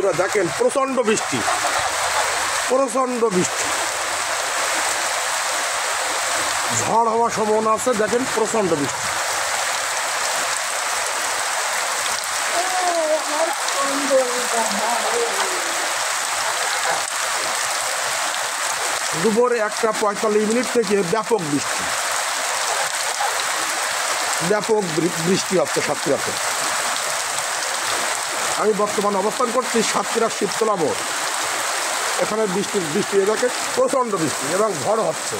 বন্ধুরা দেখেন প্রচণ্ড বৃষ্টি, প্রচণ্ড বৃষ্টি, ঝড় হওয়ার সম্ভাবনা আছে। দেখেন প্রচণ্ড বৃষ্টি, দুপুরে 1:45 থেকে ব্যাপক বৃষ্টি, ব্যাপক বৃষ্টি হচ্ছে সাতক্ষীরাতে। আমি বর্তমানে অবস্থান করছি সাতক্ষীরা শিবতলা মোড়। এখানে বৃষ্টি দেখে প্রচণ্ড বৃষ্টি এবং ঝড় হচ্ছে,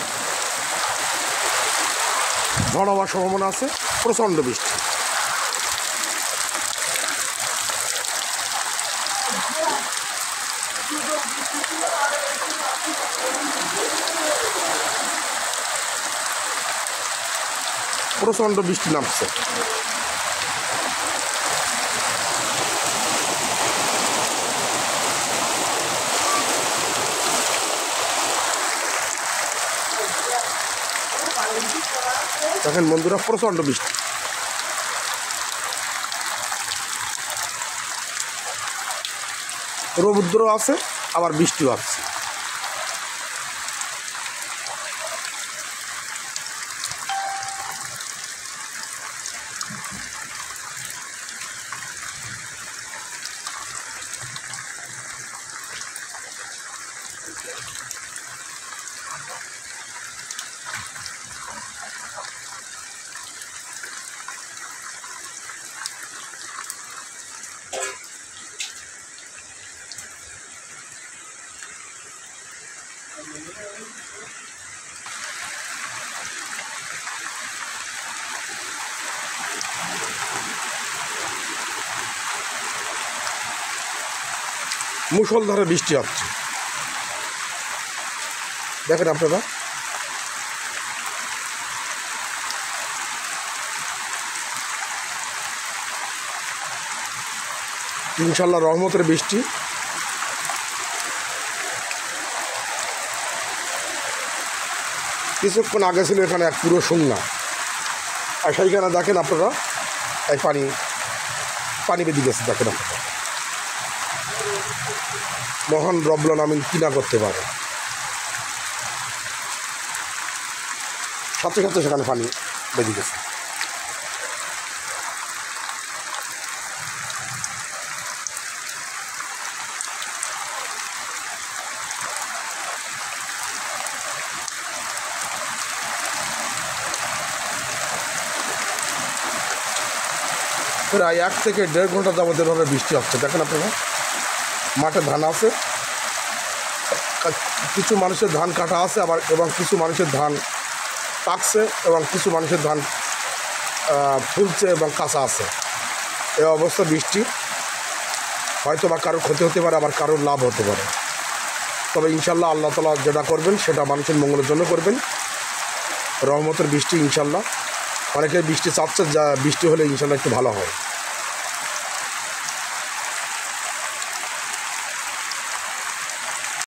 ঝড় হওয়ার সম্ভাবনা আছে, প্রচণ্ড বৃষ্টি। প্রচণ্ড বৃষ্টি নামছে। দেখেন বন্ধুরা প্রচণ্ড বৃষ্টি, রৌদ্র আছে আবার বৃষ্টিও আসছে। মুষলধারে বৃষ্টি হচ্ছে, দেখেন আপনারা। ইনশাল্লাহ রহমতের বৃষ্টি। কিছুক্ষণ আগে ছিল এখানে এক পুরো শুকনা, আর সেইখানে দেখেন আপনারা এই পানি বেঁধে গেছে। দেখেন আপনারা, মহান রব্বুল আমিন কি না করতে পারে। সাথে সাথে সেখানে পানি বেঁধে গেছে। প্রায় 1 থেকে 1.5 ঘন্টা যাবত এভাবে বৃষ্টি হচ্ছে। দেখেন আপনারা, মাঠে ধান আছে, কিছু মানুষের ধান কাটা আছে আবার, এবং কিছু মানুষের ধান পাকছে এবং কিছু মানুষের ধান ফুলছে এবং কাঁচা আছে। এই অবস্থা বৃষ্টি, হয়তো বা কারোর ক্ষতি হতে পারে, আবার কারোর লাভ হতে পারে। তবে ইনশাল্লাহ আল্লাহ তাআলা যেটা করবেন সেটা মানুষের মঙ্গলের জন্য করবেন। রহমতের বৃষ্টি ইনশাল্লাহ। অনেকে বৃষ্টি চাচ্ছে, যা বৃষ্টি হলে ইনশাল্লাহ একটু ভালো হয়।